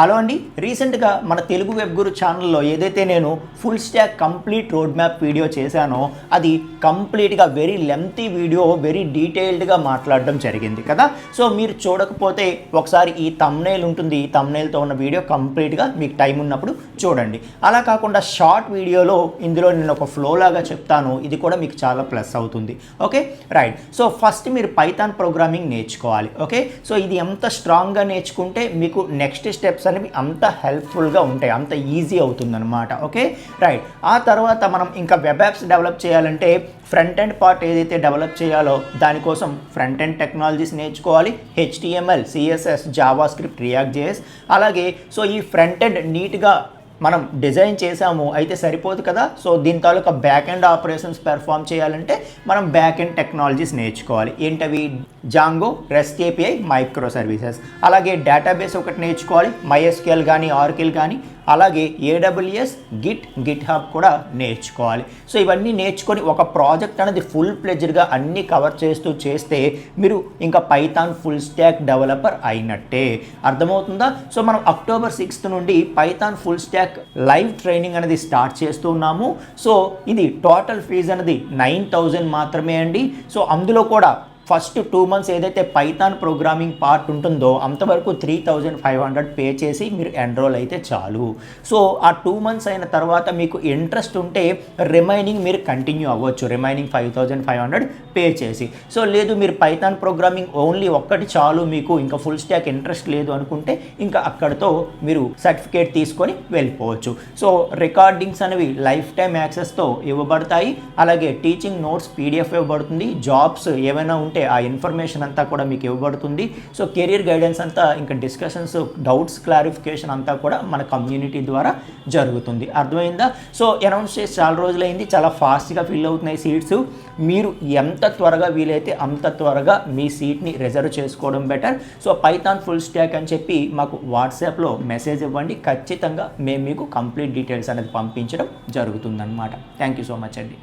Hello అండి, రీసెంట్గా మన తెలుగు వెబ్ గురు ఛానల్లో ఏదైతే నేను full stock complete road map video చేశానో అది కంప్లీట్గా వెరీ లెంతీ వీడియో, వెరీ డీటెయిల్డ్గా మాట్లాడడం జరిగింది కదా. సో మీరు చూడకపోతే ఒకసారి ఈ థంబ్నెయిల్ ఉంటుంది, ఈ థంబ్నెయిల్తో ఉన్న వీడియో కంప్లీట్గా మీకు టైం ఉన్నప్పుడు చూడండి. అలా కాకుండా షార్ట్ వీడియోలో ఇందులో నేను ఒక ఫ్లో లాగా చెప్తాను, ఇది కూడా మీకు చాలా ప్లస్ అవుతుంది. Okay right. సో ఫస్ట్ మీరు పైథాన్ ప్రోగ్రామింగ్ నేర్చుకోవాలి. ఓకే, సో ఇది ఎంత స్ట్రాంగ్గా నేర్చుకుంటే మీకు నెక్స్ట్ స్టెప్స్ అనేవి అంత హెల్ప్ఫుల్గా ఉంటాయి, అంత ఈజీ అవుతుందన్నమాట. Okay right. ఆ తర్వాత మనం ఇంకా వెబ్ యాప్స్ డెవలప్ చేయాలంటే ఫ్రంట్ ఎండ్ పార్ట్ ఏదైతే డెవలప్ చేయాలో దానికోసం ఫ్రంట్ ఎండ్ టెక్నాలజీస్ నేర్చుకోవాలి. HTML, CSS, Java script, react JS. అలాగే సో ఈ ఫ్రంట్ ఎండ్ నీట్గా మనం డిజైన్ చేసాము అయితే సరిపోదు కదా. సో దీని తాలూకా బ్యాక్ ఎండ్ ఆపరేషన్స్ పెర్ఫామ్ చేయాలంటే మనం బ్యాక్ ఎండ్ టెక్నాలజీస్ నేర్చుకోవాలి. ఏంటవి? Django, rest API, micro services. అలాగే డేటాబేస్ ఒకటి నేర్చుకోవాలి, MySQL కానీ ఆర్కిల్ కానీ. అలాగే AWS, గిట్ హబ్ కూడా నేర్చుకోవాలి. సో ఇవన్నీ నేర్చుకొని ఒక ప్రాజెక్ట్ అనేది ఫుల్ ప్లెజ్డ్గా అన్నీ కవర్ చేస్తే మీరు ఇంకా పైథాన్ ఫుల్ స్టాక్ డెవలపర్ అయినట్టే. అర్థమవుతుందా? సో మనం October 6th నుండి Python full stock live training అనేది స్టార్ట్ చేస్తున్నాము. సో ఇది టోటల్ ఫీజు అనేది 9,000 మాత్రమే అండి. సో అందులో కూడా ఫస్ట్ 2 months ఏదైతే పైథాన్ ప్రోగ్రామింగ్ పార్ట్ ఉంటుందో అంతవరకు 3,500 పే చేసి మీరు ఎన్రోల్ అయితే చాలు. సో ఆ 2 months అయిన తర్వాత మీకు ఇంట్రెస్ట్ ఉంటే రిమైనింగ్ మీరు కంటిన్యూ అవ్వచ్చు, రిమైనింగ్ 5,500 పే చేసి. సో లేదు మీరు పైథాన్ ప్రోగ్రామింగ్ ఓన్లీ ఒక్కటి చాలు, మీకు ఇంకా ఫుల్ స్టాక్ ఇంట్రెస్ట్ లేదు అనుకుంటే ఇంకా అక్కడితో మీరు సర్టిఫికేట్ తీసుకొని వెళ్ళిపోవచ్చు. సో రికార్డింగ్స్ అనేవి లైఫ్ టైమ్ యాక్సెస్తో ఇవ్వబడతాయి. అలాగే టీచింగ్ నోట్స్ PDF ఇవ్వబడుతుంది. జాబ్స్ ఏమైనా ఉంటే ఆ ఇన్ఫర్మేషన్ అంతా కూడా మీకు ఇవ్వబడుతుంది. సో కెరీర్ గైడెన్స్ అంతా, ఇంకా డిస్కషన్స్, డౌట్స్ క్లారిఫికేషన్ అంతా కూడా మన కమ్యూనిటీ ద్వారా జరుగుతుంది. అర్థమైందా? సో అనౌన్స్ చేసి చాలా రోజులైంది, చాలా ఫాస్ట్గా ఫిల్ అవుతున్నాయి సీట్స్. మీరు ఎంత త్వరగా వీలైతే అంత త్వరగా మీ సీట్ని రిజర్వ్ చేసుకోవడం better. So Python full stock అని చెప్పి మాకు వాట్సాప్లో మెసేజ్ ఇవ్వండి, ఖచ్చితంగా మేము మీకు కంప్లీట్ డీటెయిల్స్ అనేది పంపించడం జరుగుతుందన్నమాట. థ్యాంక్ యూ సో మచ్ అండి.